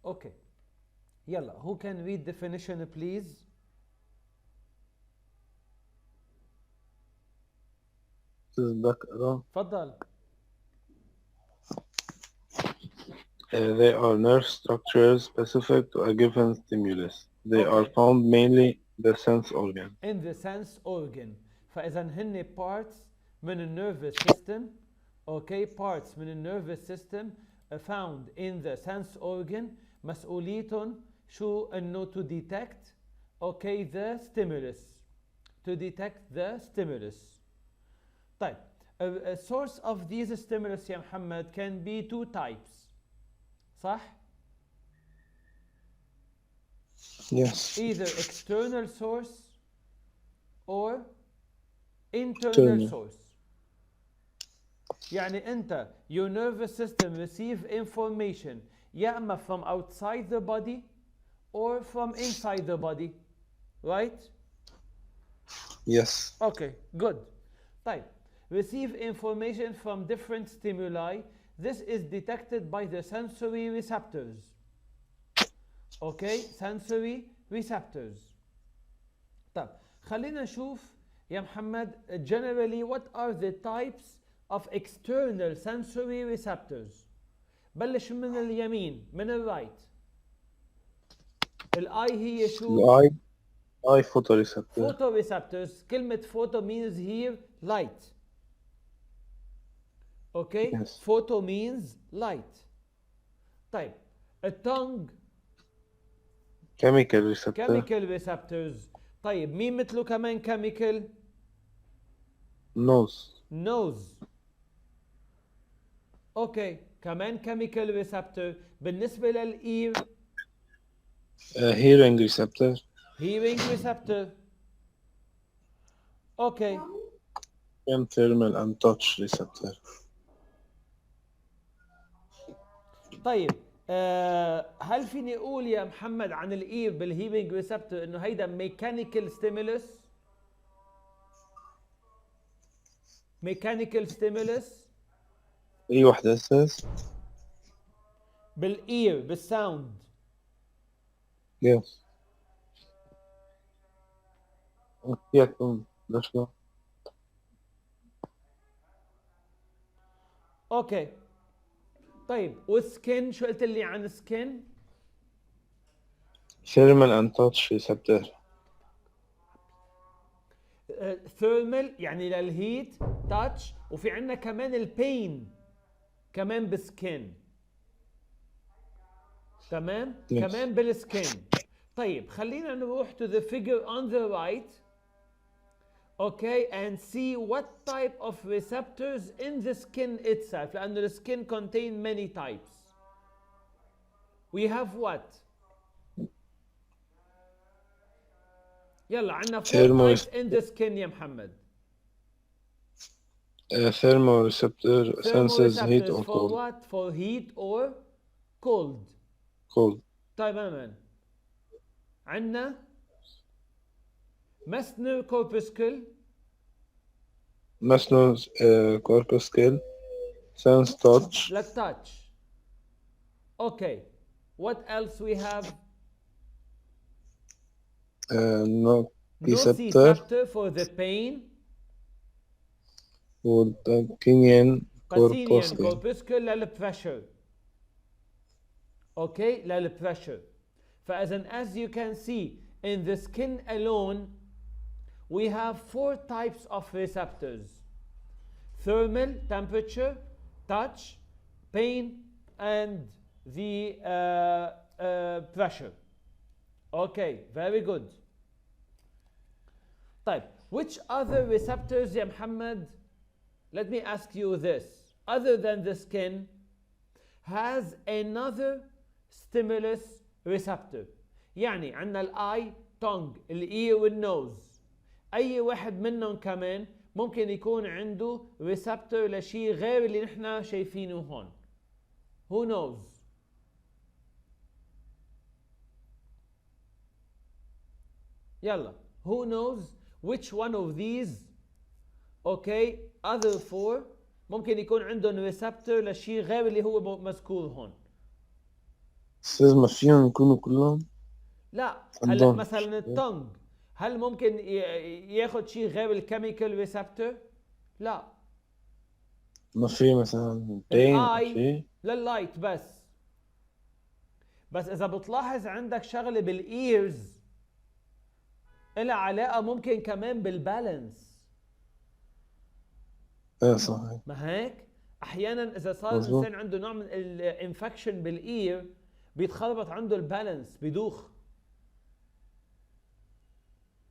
Okay. يلا, who can read definition please? تفضل. They are nerve structures specific to a given stimulus. They are Okay. found mainly in the sense organ. In the sense organ. فإذا هن parts من nervous system. Okay, parts من nervous system found in the sense organ. مسؤوليتهم شو إنه to detect okay the stimulus. To detect the stimulus. طيب, a source of these stimulus يا محمد can be two types. صح؟ Yes. Either external source or internal Internal. source. يعني أنت your nervous system receive information يا إما from outside the body or from inside the body. Right? Yes. Okay, good. طيب, receive information from different stimuli. This is detected by the sensory receptors. Okay, sensory receptors. طيب, خلينا نشوف يا محمد generally what are the types of external sensory receptors. بلش من اليمين, من الرايت. الاي هي شو؟ Eye photoreceptor. photoreceptors. كلمة photo means here light. Okay, Yes. photo means light. طيب, الtongue Chemical receptor. chemical receptors. طيب, مين مثله كمان chemical؟ Nose. nose. اوكي, كمان chemical receptor. بالنسبة للإير Hearing receptor. hearing receptor. اوكي. And thermal and touch receptor. طيب, هل فيني اقول يا محمد عن الاير بالهيرنج ريسبتور انه هيدا ميكانيكال ستيمولس؟ ميكانيكال ستيمولس اي وحدة اساس. بالاير بالساوند. Yes. يكون نشوف. اوكي. طيب, والسكن شو قلت لي عن سكن؟ Thermal and touch receptor. ثيرمال يعني للهيت تاتش, وفي عندنا كمان البين كمان بسكن. تمام؟ Yes. كمان بالسكن. طيب, خلينا نروح to the figure on the right. Okay, and see what type of receptors in the skin itself. لأنه the skin contain many types. We have what? يلا, عندنا 4 types in the skin يا محمد. Thermoreceptor senses heat or Thermoreceptors for cold. what? For heat or cold. Cold. تماما. عندنا mesner corpuscle. Mesner's corpuscle sense touch. Like touch. Okay. What else we have? Nociceptor. Nociceptor for the pain. والباكينيان Pacinian corpuscle. corpuscle للpressure. Okay, للpressure. فإذا as you can see in the skin alone we have 4 types of receptors: thermal, temperature, touch, pain, and the pressure. Okay, very good. طيب, which other receptors يا محمد, let me ask you this, other than the skin has another stimulus receptor? يعني عندنا الاي, tongue, الاير والنوز. اي واحد منهم كمان ممكن يكون عنده receptor لشيء غير اللي نحن شايفينه هون. Who knows? يلا, who knows which one of these okay other 4 ممكن يكون عندهم receptor لشيء غير اللي هو مذكور هون؟ أستاذ ما فيهم يكونوا كلهم لا هلا عندهم مثلا التونج هل ممكن ياخد شيء غير الكيميكال ريسبتور؟ لا. ما في مثلا بين الاي في لللايت بس اذا بتلاحظ عندك شغله بالايرز لها علاقه ممكن كمان بالبالانس. ايه صحيح ما هيك احيانا اذا صار مظبوط. الانسان عنده نوع من الانفكشن بالاير بيتخربط عنده البالانس بيدوخ.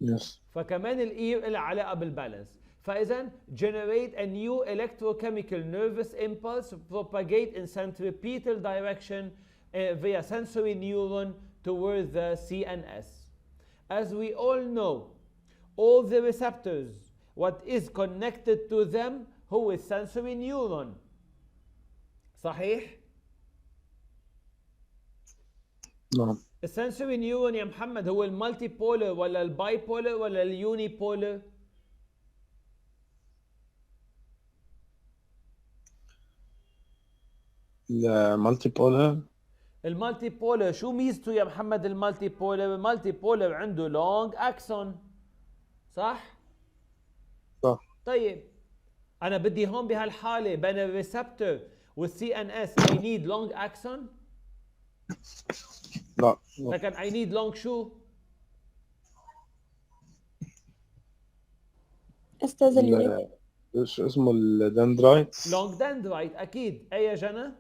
يس فكمان الاير لها علاقه بالبالانس. فاذا generate a new electrochemical nervous impulse propagate in centripetal direction via sensory neuron toward the CNS. As we all know, all the receptors what is connected to them هو السنسوري نيورون. صحيح؟ نعم. السنسوري نيورون يا محمد هو المالتي بولر ولا الباي بولر ولا اليوني بولر؟ المالتي بولر. المالتي بولر شو ميزته يا محمد المالتي بولر؟ المالتي بولر عنده لونج اكسون. صح؟ صح. طيب انا بدي هون بهالحاله بين الريسبتور والسي ان اس I need long axon. لا لكن I need long شو؟ استاذ اليوني ايش اسمه الدندرايتس. long dendrite اكيد. اي يا جنى؟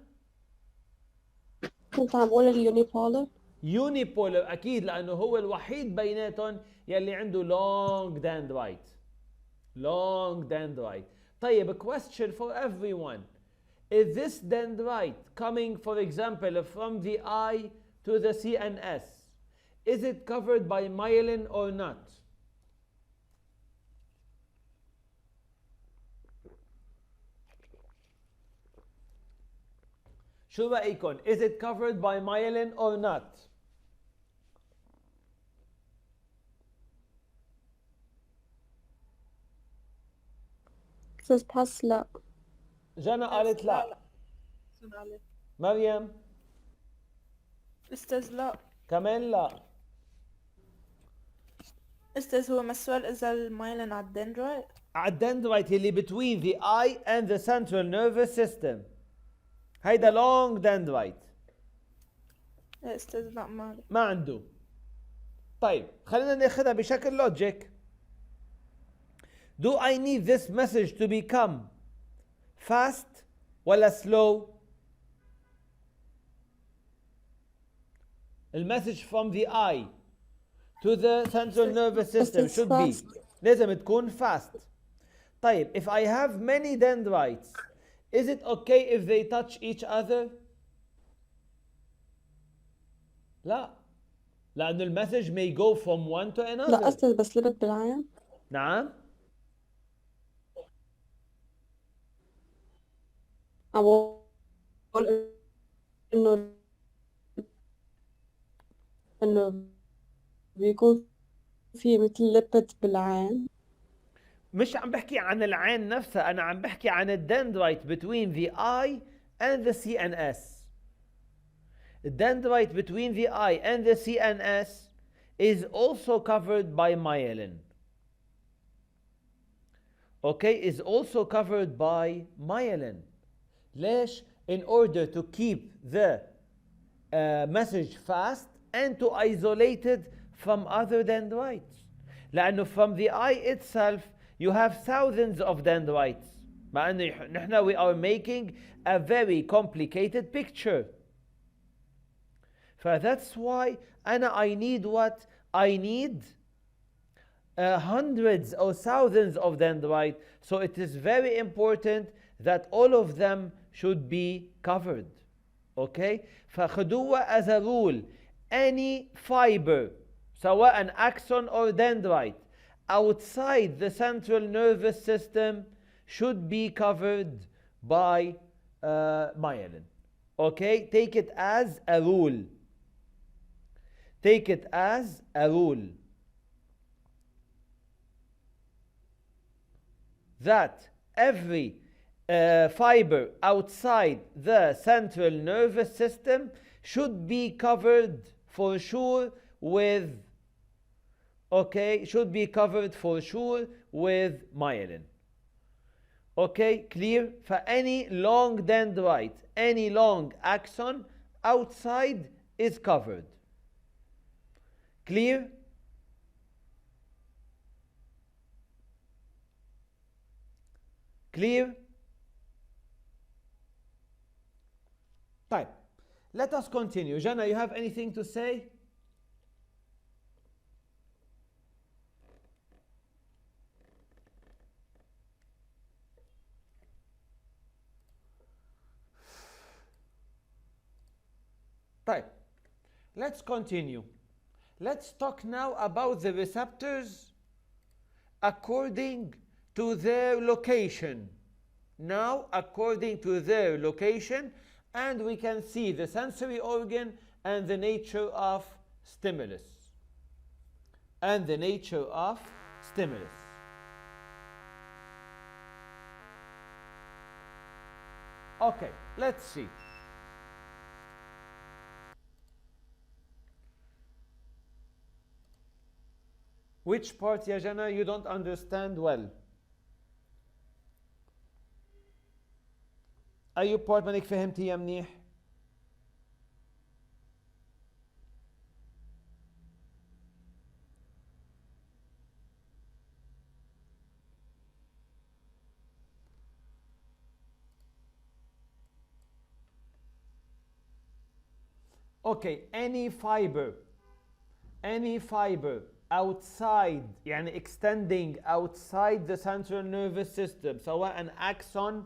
كنت عم بقول اليوني بولر. يوني بولر اكيد لانه هو الوحيد بيناتهم يلي عنده long dendrite. long dendrite. طيب question for everyone. Is this dendrite coming for example from the eye to the CNS? Is it covered by myelin or not? شو رأيكم؟ Is it covered by myelin or not? استاذ بحس لا. جنى قالت لا. مريم استاذ لا. كمان لا. استاذ هو مسؤول اذا المايلين على الدندرايت؟ على الدندرايت اللي between the eye and the central nervous system. هيدا long dendrite. لا استاذ لا مالي. ما عنده. طيب خلينا ناخذها بشكل لوجيك. Do I need this message to become fast ولا slow؟ المسج from the eye to the central nervous system should be لازم تكون fast. طيب if I have many dendrites is it okay if they touch each other؟ لا لأنه المسج may go from one to another. لا استاذ بس لبت بالعين. نعم عم بقول انه بيكون في مثل لبت بالعين. مش عم بحكي عن العين نفسها، أنا عم بحكي عن الدندرايت between the eye and the CNS. الدندرايت between the eye and the CNS is also covered by myelin. Okay, is also covered by myelin. ليش؟ In order to keep the message fast and to isolate it from other dendrites. لأنه from the eye itself you have thousands of dendrites. مع أنه نحن we are making a very complicated picture. That's why I need what? I need hundreds or thousands of dendrites. So it is very important that all of them should be covered. Okay? فخدوها as a rule. Any fiber سواء axon or dendrite outside the central nervous system should be covered by myelin. Okay? Take it as a rule. Take it as a rule that every fiber outside the central nervous system should be covered for sure with, okay, should be covered for sure with myelin. Okay, clear? For any long dendrite, any long axon outside is covered. Clear? Clear? طيب, let us continue. Jana, you have anything to say? طيب, let's continue. Let's talk now about the receptors according to their location. Now, according to their location, and we can see the sensory organ and the nature of stimulus. And the nature of stimulus. Okay, let's see. Which part, ya Jana, you don't understand well? أي part مانك فهمتيها منيح؟ Okay, any fiber outside, يعني extending outside the central nervous system, سواء an axon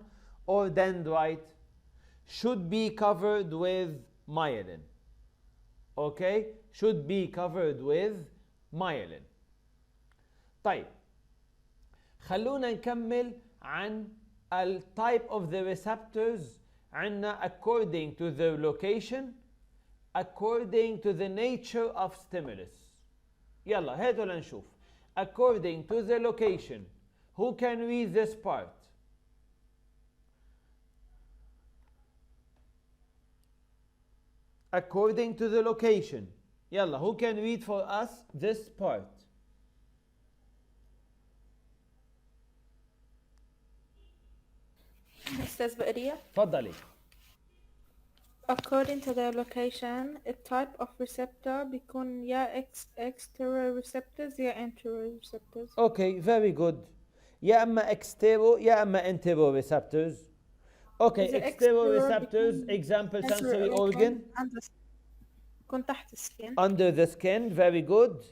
or dendrite, should be covered with myelin. Okay, should be covered with myelin. طيب, خلونا نكمل عن ال type of the receptors عنا according to their location, according to the nature of stimulus. يلا هاتوا لنشوف. According to the location. Who can read this part? According to the location. يلا, who can read for us this part? أستاذ بقرية. تفضلي. According to their location, a type of receptor بيكون يا external receptors يا anterior receptors. Okay, very good. يا اما extero يا اما entero receptors. Okay, extero receptors, example sensory organ. بيكون تحت السكين. Under the skin, very good.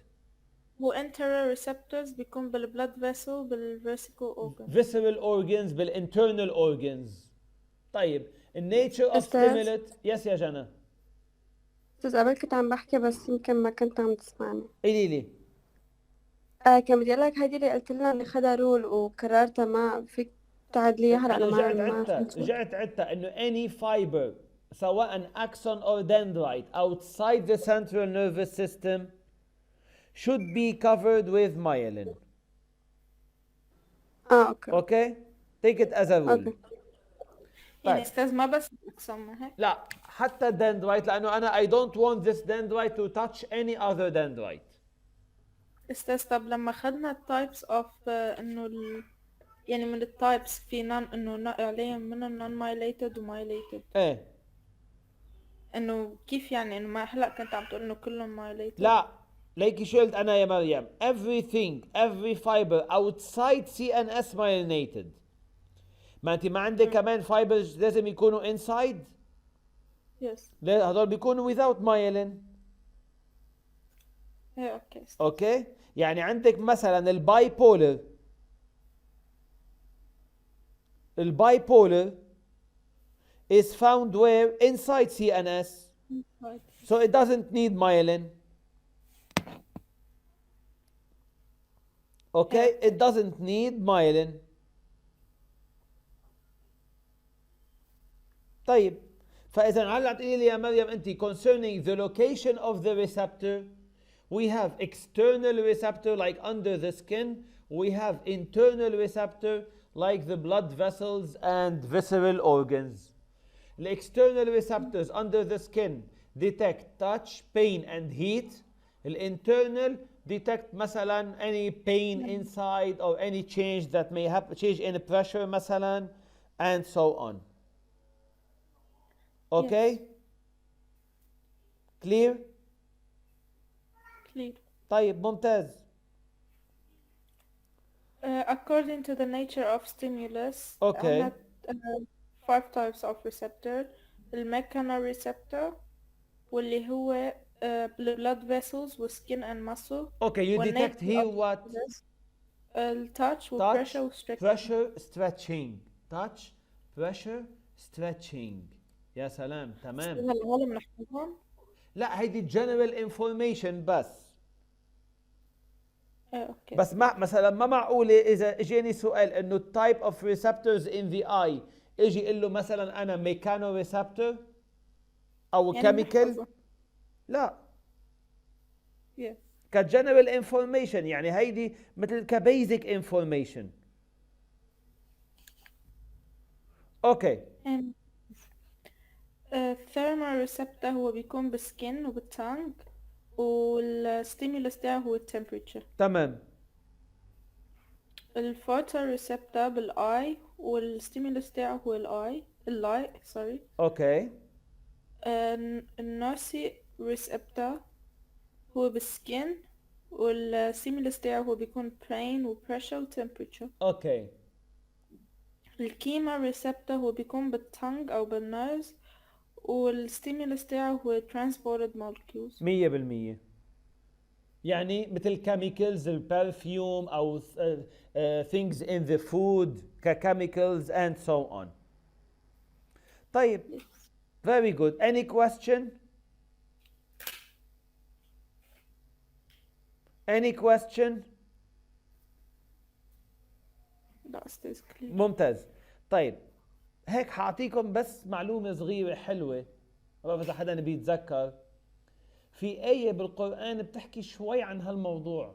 و anterior receptors بيكون بالبلد vessel بالvesical organ. Visceral organs بالinternal organs. طيب, النيتشر اوف ستيمولت. يس يا جنى. استاذ قبل كنت عم بحكي بس يمكن ما كنت عم تسمعني. قولي لي. كان بدي اقول لك هيدي اللي قلت لنا اللي خدها رول وكررتها، ما فيك تعد لي هلا. انا رجعت عدتها انه any fiber سواء axon or dendrite outside the central nervous system should be covered with myelin. اوكي. Okay? Take it as a rule. اوكي. يعني استاذ ما بس الاكسون هيك؟ لا، حتى dendrite، لانه انا I don't want this dendrite to touch any other dendrite. استاذ طب لما اخذنا التايبس اوف انه يعني من التايبس في نون انه عليهم منهم نون مايليتد ومايليتد. ايه انه كيف يعني انه ما هلا كنت عم تقول انه كلهم مايليتد؟ لا، ليكي شو قلت انا يا مريم؟ every fiber outside CNS myelinated. ما انت ما عندك كمان fibers لازم يكونوا inside؟ يس. لا، هذول بيكونوا without myelin. ايه اوكي. اوكي؟ يعني عندك مثلا البايبولر is found where? Inside CNS. So it doesn't need myelin. Okay? It doesn't need myelin. طيب، فإذا هلا تقولي لي يا مريم أنت concerning the location of the receptor, we have external receptor like under the skin, we have internal receptor like the blood vessels and visceral organs. The external receptors under the skin, detect touch, pain and heat. الinternal detect مثلا any pain inside or any change that may happen, change in pressure مثلا, and so on. Okay? Yes. Clear? Clear. طيب ممتاز. According to the nature of stimulus, Okay. عندنا 5 types of receptor. المechanoreceptor واللي هو blood vessels skin and muscle. Okay, you detect والnature here of what? stimulus touch Touch, pressure stretching. pressure, stretching. Touch, pressure, stretching. يا سلام تمام. هلا بنحفظهم. لا هيدي general information بس. اوكي. بس مثلا ما معقولة إذا اجاني سؤال إنه type of receptors in the eye اجي يقول له مثلا أنا mechanoreceptor أو يعني chemical. بنحفظهم. لا. Yes. كجنرال انفورميشن يعني هيدي مثل كبيزك انفورميشن. اوكي. thermoreceptor هو بيكون بالسكين وبالتانج والستيمولس تاعه هو التمبريتشر. تمام. الفوتوريسبتور بالاي والستيمولس تاعه هو اللايت سوري. اوكي. النوسي ريسبتور هو بالسكين والستيمولس تاعه هو بيكون pain وبريشر وتمبريتشر. اوكي. الكيما ريسبتور هو بيكون بالتانج او بالنوز والستيمولس تاعه هو transported molecules. 100%. يعني مثل chemicals البرفيوم او things in the food كchemicals and so on. طيب. Very good. Any question? Any question? That is clear. ممتاز. طيب هيك حاعطيكم بس معلومة صغيرة حلوة، ما بعرف إذا حدا بيتذكر. في آية بالقرآن بتحكي شوي عن هالموضوع.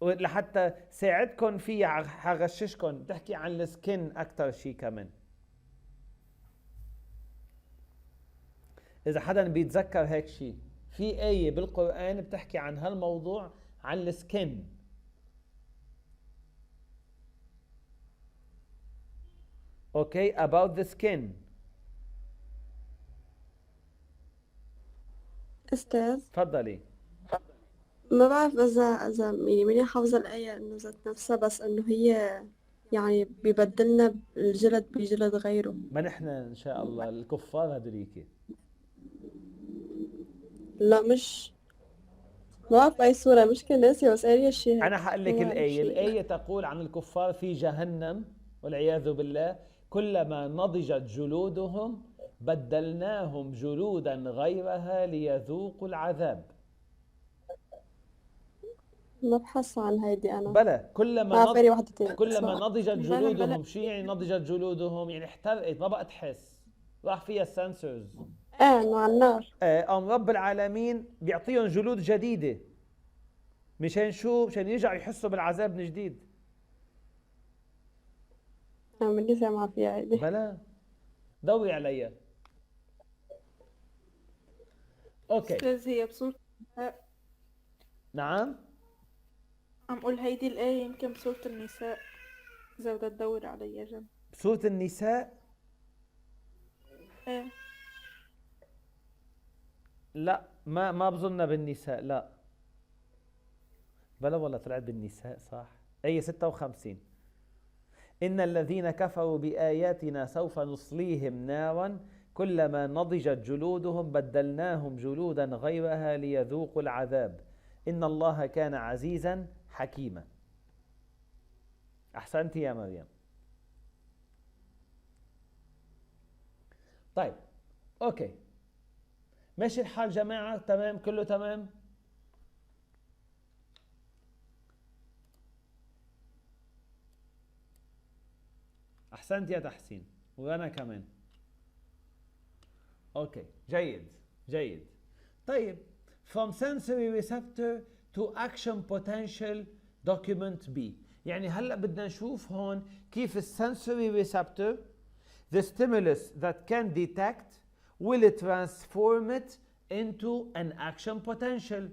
لحتى ساعدكم فيها حغششكم، بتحكي عن السكن أكتر شي كمان. إذا حدا بيتذكر هيك شي، في آية بالقرآن بتحكي عن هالموضوع عن السكن. Okay, about the skin. أستاذ تفضلي. ما بعرف إذا يعني ماني حافظة الآية إنه ذات نفسها، بس إنه هي يعني بيبدلنا الجلد بجلد غيره. ما نحن إن شاء الله الكفار هدوليكي. لا مش ما بعرف أي سورة، مش ناسية، بس قارية شي هيك. أنا حقول لك الآية. الآية تقول عن الكفار في جهنم والعياذ بالله: كلما نضجت جلودهم بدلناهم جلودا غيرها ليذوقوا العذاب. ما بحس عن هيدي أنا. بلا كلما كلما نضجت جلودهم. شو يعني نضجت جلودهم؟ يعني احترقت ما بقى تحس، راح فيها السنسورز. إنه على النار. قام رب العالمين بيعطيهم جلود جديدة. مشان شو؟ مشان يرجعوا يحسوا بالعذاب من جديد. أنا مني سامعة فيها هيدي. بلا دوري عليا. اوكي. استاذ هي بصورة نعم. عم قول هيدي الآية يمكن بصورة النساء إذا بدها تدور عليها جنب. بصورة النساء؟ ايه. لا ما بظنها بالنساء، لا. بلا والله طلعت بالنساء صح. آية 56: إن الذين كفروا بآياتنا سوف نصليهم نارا كلما نضجت جلودهم بدلناهم جلودا غيرها ليذوقوا العذاب إن الله كان عزيزا حكيما. أحسنتي يا مريم. طيب أوكي، ماشي الحال جماعة؟ تمام، كله تمام. أحسنت يا تحسين، وأنا كمان. أوكي جيد جيد. طيب from sensory receptor to action potential document B. يعني هلا بدنا نشوف هون كيف السنسوري ريسبتور the stimulus that can detect will transform it into an action potential.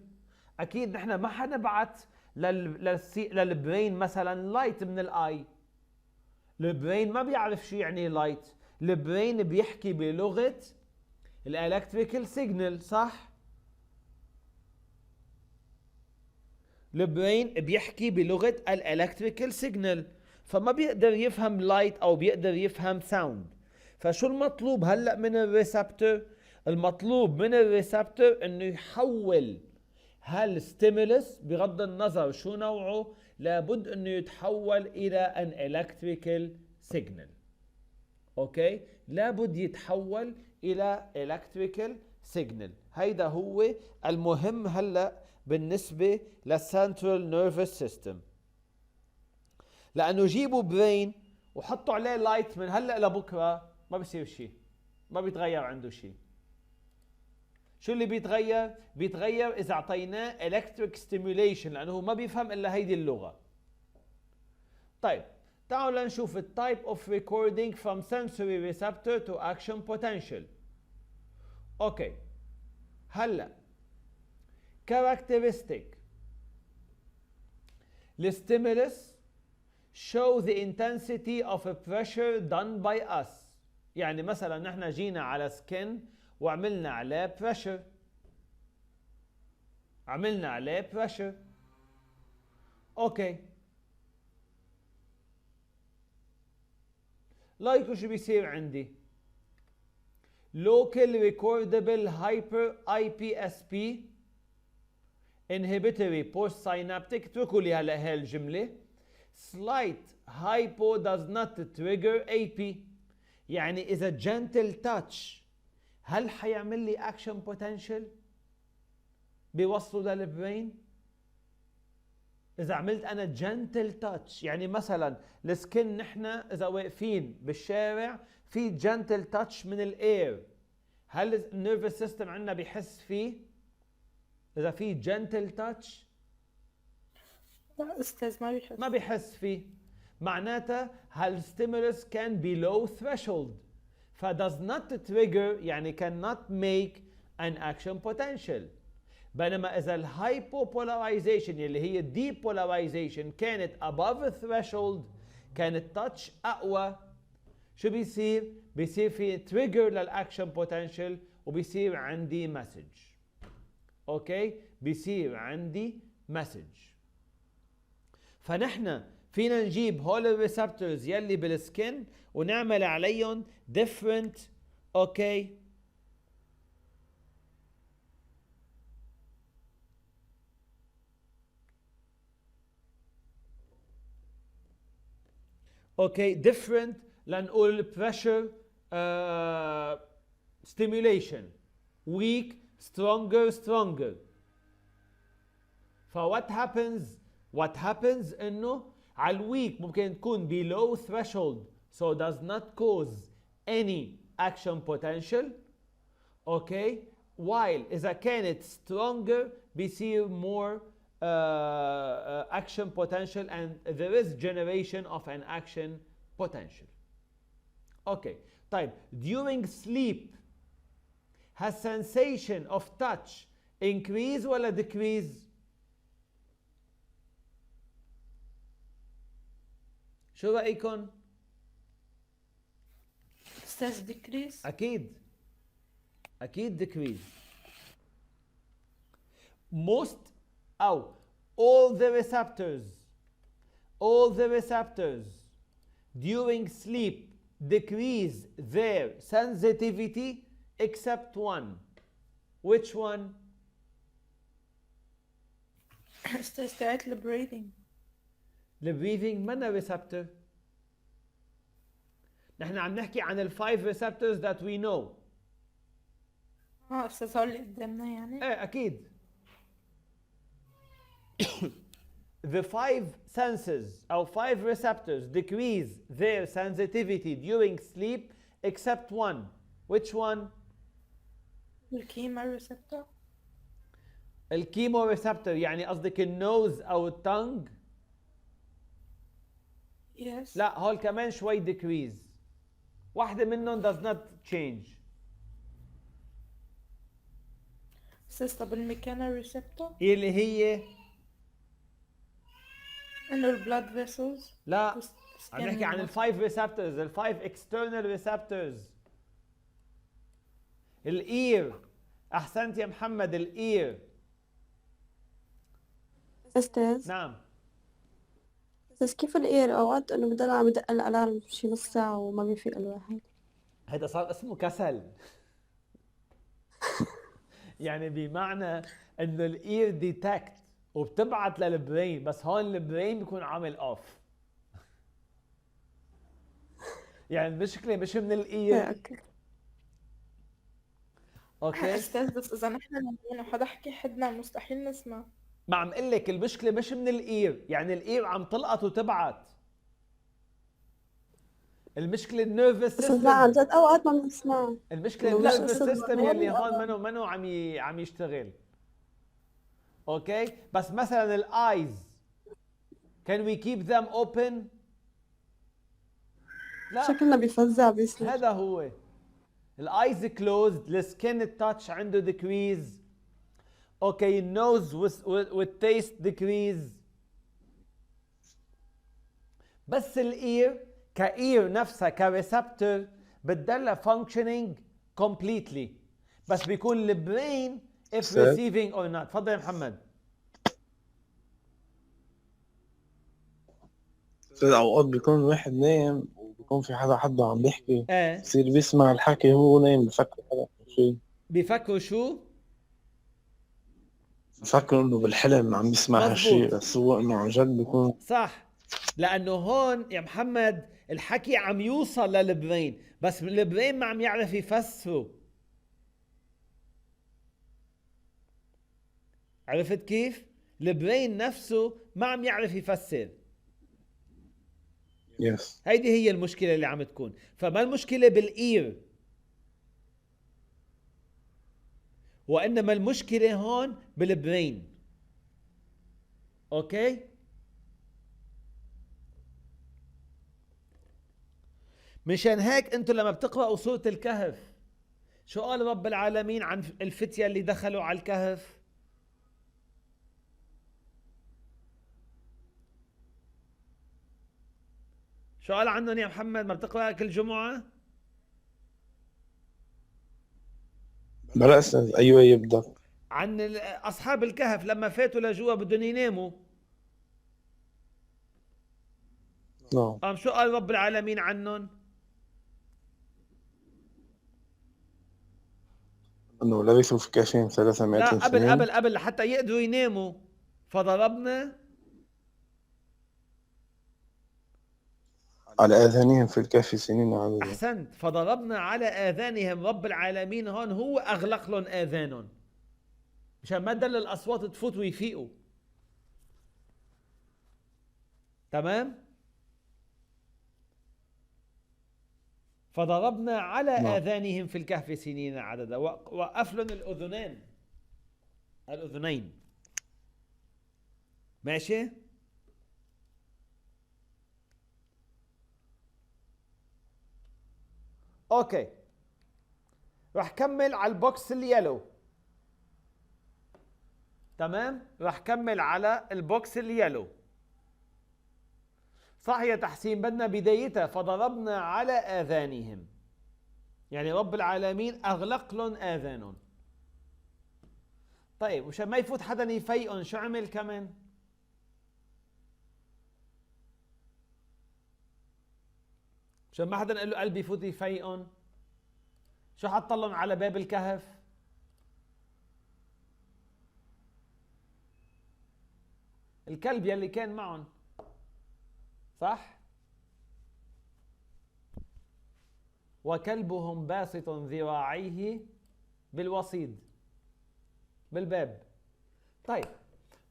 اكيد نحن ما حنبعت للبرين مثلا لايت من الاي. البرين ما بيعرف شو يعني لايت، البرين بيحكي بلغه الالكتريكال سيجنال، صح؟ البرين بيحكي بلغه الالكتريكال سيجنال، فما بيقدر يفهم لايت او بيقدر يفهم ساوند. فشو المطلوب هلا من الريسبتور؟ المطلوب من الريسبتور انه يحول هالستيمولس بغض النظر شو نوعه، لابد انه يتحول الى ان الكتريكال سيجنال. اوكي، لابد يتحول الى الكتريكال سيجنال. هيدا هو المهم هلا بالنسبه للسنترال نيرفس سيستم. لانه جيبوا برين وحطوا عليه لايت من هلا لبكره ما بصير شيء، ما بيتغير عنده شيء. شو اللي بيتغير؟ بيتغير اذا اعطيناه electric stimulation، لانه ما بيفهم الا هيدي اللغه. طيب تعالوا لنشوف التايب اوف recording from sensory receptor to action potential. اوكي، هلا characteristic الستيمولس show the intensity of a pressure done by us. يعني مثلا نحن جينا على سكن وعملنا عليه pressure، عملنا عليه pressure. اوكي، لايكو شو بيصير عندي؟ local recordable hyper IPSP inhibitory postsynaptic. اتركوا لي هلا هاي الجمله. slight hypo does not trigger AP. يعني اذا gentle touch هل حيعمل لي action potential بيوصله للبرين؟ اذا عملت انا gentle touch، يعني مثلا السكن نحن اذا واقفين بالشارع في gentle touch من الاير، هل النيرفس سيستم عندنا بيحس فيه اذا في gentle touch؟ لا استاذ ما بيحس، ما بيحس فيه. معناتها هالستيمولس كان below threshold ف does not trigger، يعني cannot make an action potential. بينما اذا الهايبوبولاريزيشن اللي هي depolarization كانت above threshold، كان التاتش اقوى، شو بيصير؟ بيصير في trigger للاكشن potential وبيصير عندي مسج. اوكي، بيصير عندي مسج. فنحن فينا نجيب هول الريسبتورز يلي بالسكن ونعمل عليهم different اوكي different لنقول pressure stimulation weak stronger. فوات what happens انه على الويك ممكن تكون below threshold so does not cause any action potential. اوكي، while اذا كانت stronger بيصير more action potential and there is generation of an action potential. اوكي، طيب during sleep has sensation of touch increase ولا decrease؟ شو رأيكم؟ استاذ decrease. أكيد decrease. most أو all the receptors during sleep decrease their sensitivity except one. Which one؟ استاذ تاعت البريدنج. البريذنج منا ريسبتور. نحن عم نحكي عن الفايف ريسبتورز that we know. استاذ هول اللي قدامنا يعني؟ ايه اكيد. The five senses or five receptors decrease their sensitivity during sleep except one. Which one؟ الكيمو ريسبتور. الكيمو ريسبتور، يعني قصدك النوز او التنج؟ Yes. لا هول كمان شوي decrease. واحدة منهم does not change. سيستا بالميكانا ريسبتور اللي هي انه البلاد فيسلز. لا عم نحكي عن الفايف ريسبتورز، الفايف اكسترنال ريسبتورز. الاير، احسنت يا محمد، الاير. أستاذ نعم. بس كيف الإير أوقات إنه بضل عم بدق الألارم شي نص ساعة وما بيفيق الواحد. هذا صار اسمه كسل. يعني بمعنى انه الاير ديتكت وبتبعت للبرين، بس هون البرين بيكون عامل اوف. يعني المشكله مش من الاير. اوكي اوكي استاذ بس اذا نحن نايمين وحدا حكي حدنا مستحيل نسمع. ما عم اقول لك المشكله مش من الاير، يعني الاير عم تلقط وتبعت. المشكله النيرفس بس لا عن سيستم. جد أوقات ما بنسمع. المشكله لا، النيرفس صدق سيستم هون يلي هون منو عم يشتغل. اوكي بس مثلا الايز can we keep them open؟ لا شكلنا بيفزع بيصير. هذا هو. الايز كلوزد، السكين التاتش عنده ديكريز. اوكي النوز والتيست ديكريز. بس الاير كاير نفسها كريسبتور بتضلها functioning completely، بس بيكون البرين if receiving or not. تفضل يا محمد. اوقات بيكون الواحد نايم وبيكون في حدا عم بيحكي، ايه بصير بيسمع الحكي هو نايم، بفكر حدا شيء، بيفكروا شو؟ بفكر انه بالحلم عم بيسمع هالشيء، مزبوط. بس هو انه عن جد بيكون صح، لانه هون يا محمد الحكي عم يوصل للبرين، بس البرين ما عم يعرف يفسره. عرفت كيف؟ البرين نفسه ما عم يعرف يفسر. يس. هيدي هي المشكلة اللي عم تكون. فما المشكلة بالإير، وإنما المشكلة هون بالبرين. أوكي؟ مشان هيك أنتم لما بتقرأوا سورة الكهف شو قال رب العالمين عن الفتية اللي دخلوا على الكهف؟ شو قال عنهم يا محمد ما بتقرأ كل جمعة؟ بلا استاذ ايوه يبدأ. عن أصحاب الكهف لما فاتوا لجوا بدهم يناموا. نعم. شو قال رب العالمين عنهم؟ انه لبثوا في كهفهم 300 لا سنين. قبل حتى يقدروا يناموا فضربنا على آذانهم في الكهف سنين عددا. أحسنت، فضربنا على آذانهم. رب العالمين هون هو أغلق لهم آذانهم مشان ما تدل الأصوات تفوت ويفيقوا. تمام؟ فضربنا على آذانهم في الكهف سنين عددا وقف لهم الأذنين. ماشي؟ اوكي راح كمل على البوكس اليلو. تمام، راح كمل على البوكس اليلو. صح يا تحسين، بدنا بدايتها فضربنا على آذانهم، يعني رب العالمين أغلق لهم آذانهم. طيب مشان ما يفوت حدا يفيقن شو عمل كمان؟ مشان ما حدا قال له قلبي يفوت يفيقن شو حط لهم على باب الكهف؟ الكلب يلي كان معهم، صح؟ وكلبهم باسط ذراعيه بالوصيد بالباب. طيب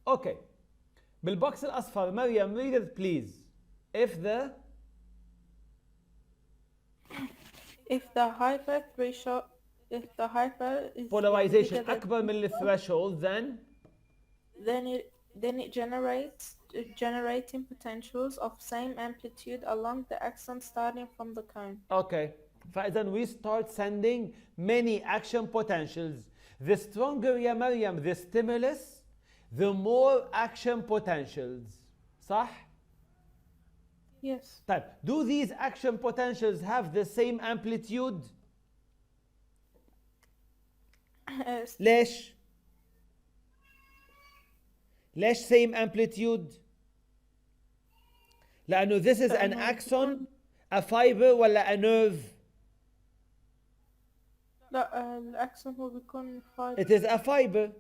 اوكي بالبوكس الاصفر مريم read it please. if the hyper is polarization أكبر من الثريشولد then it generates generating potentials of same amplitude along the axon starting from the cone. Okay. فإذا we start sending many action potentials. The stronger يا مريم the stimulus, the more action potentials. صح؟ Yes. طيب, do these action potentials have the same amplitude? ليش؟ ليش same amplitude؟ لأنه this is an axon, a fiber ولا a nerve؟ لا الأكسون هو بيكون fiber. It is a fiber.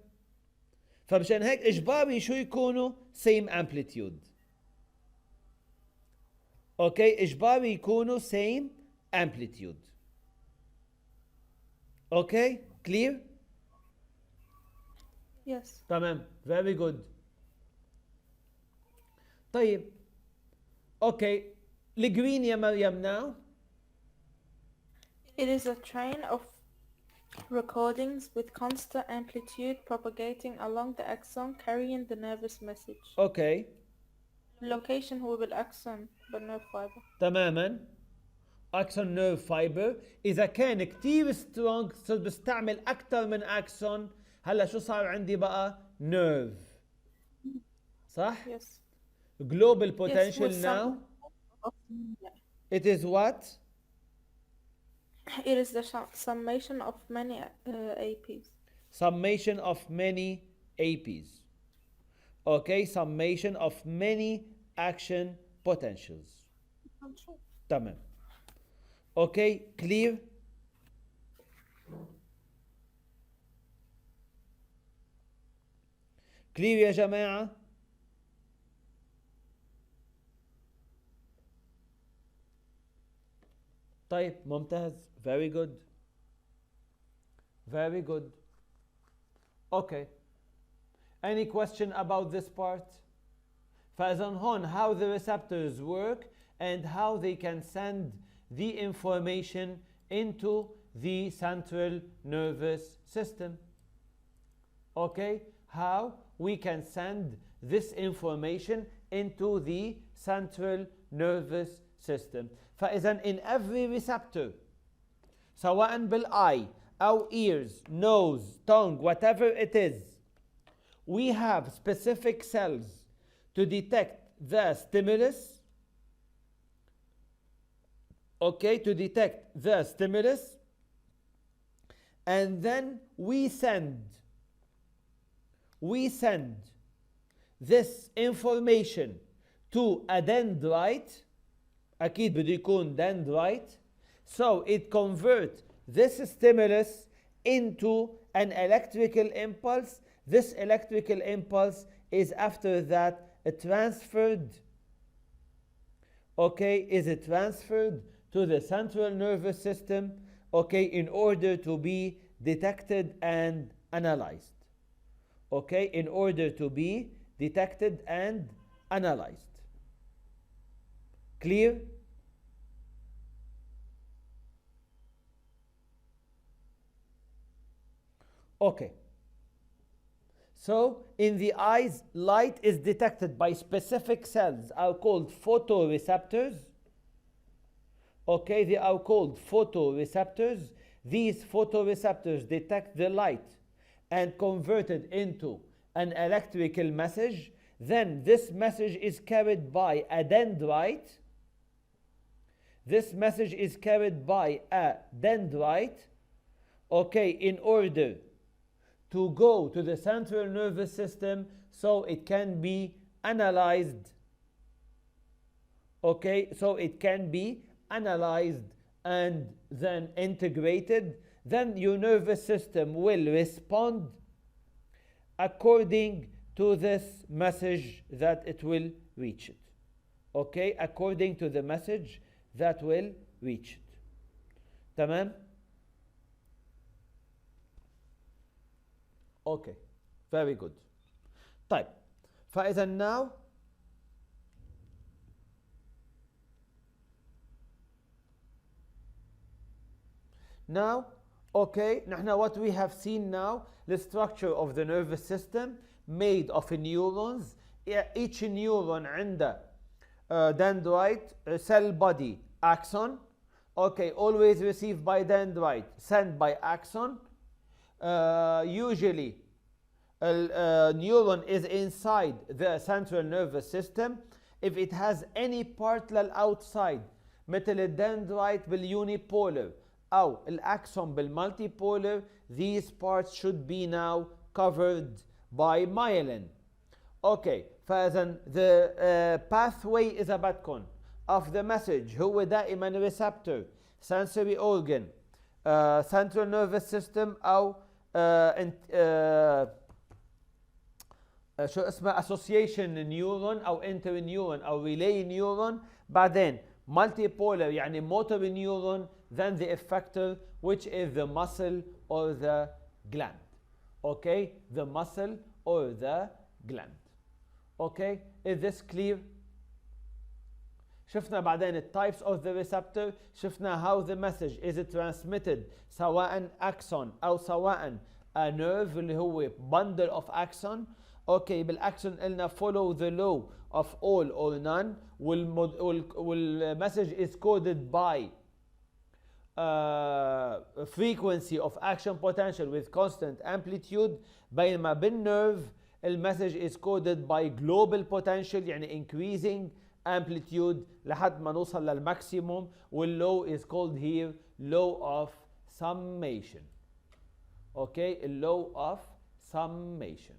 فمشان هيك إجباري شو يكونوا same amplitude. اوكي إجباري يكونوا same amplitude. اوكي clear؟ Yes. تمام very good. طيب اوكي الجرين يا مريم now. It is a train of recordings with constant amplitude propagating along the axon carrying the nervous message. اوكي Location هو بالأكسون بالنيرف فايبر. تماما. اكسون نيرف فايبر اذا كان كتير سترونج صرت بستعمل اكثر من اكسون. هلا شو صار عندي بقى؟ نيرف. صح؟ Yes. global Yes, potential with now. It is what? It is the summation of many APs. Summation of many APs. Okay, summation of many action potentials. تمام. Okay, clear? clear يا جماعة؟ طيب ممتاز. Very good. Very good. Okay. Any question about this part? فإذا هون how the receptors work and how they can send the information into the central nervous system. Okay? How we can send this information into the central nervous system. فإذا in every receptor سواء بالeye أو ears, nose, tongue, whatever it is, we have specific cells to detect the stimulus. Okay, to detect the stimulus, and then we send this information to a dendrite. أكيد بده يكون dendrite. So it converts this stimulus into an electrical impulse. This electrical impulse is after that transferred, okay, is it transferred to the central nervous system, okay, in order to be detected and analyzed. Okay, in order to be detected and analyzed. Clear? Okay. So, in the eyes, light is detected by specific cells are called photoreceptors. Okay, they are called photoreceptors. These photoreceptors detect the light and convert it into an electrical message. Then this message is carried by a dendrite. This message is carried by a dendrite, okay, in order to go to the central nervous system so it can be analyzed. Okay, so it can be analyzed and then integrated. Then your nervous system will respond according to this message that it will reach it. Okay, according to the message that will reach it. تمام؟ Okay, very good. طيب, فإذا now okay, نحن what we have seen now, the structure of the nervous system made of neurons each neuron عنده dendrite cell body axon. Okay, always received by dendrite, sent by axon. Usually neuron is inside the central nervous system. If it has any parallel outside مثل الدندرايت بالunipolar أو الأكسون بالمultipolar, these parts should be now covered by myelin. Okay, فإذا the pathway إذا بدكم of the message هو دائما receptor, sensory organ, central nervous system أو شو اسمه association neuron أو interneuron أو relay neuron. بعدين multipolar يعني motor neuron, then the effector which is the muscle or the gland. Okay, the muscle or the gland. Okay, is this clear? شفنا بعدين التايبس of the receptor، شفنا how the message is transmitted سواء axon أو سواء a nerve اللي هو bundle of axon. Okay, بالاكسون قلنا follow the law of all or none والmessage is coded by frequency of action potential with constant amplitude. بينما بالnerve المسج is coded by global potential يعني increasing amplitude لحد ما نوصل للماكسيموم. والlaw is called here law of summation. Okay, law of summation.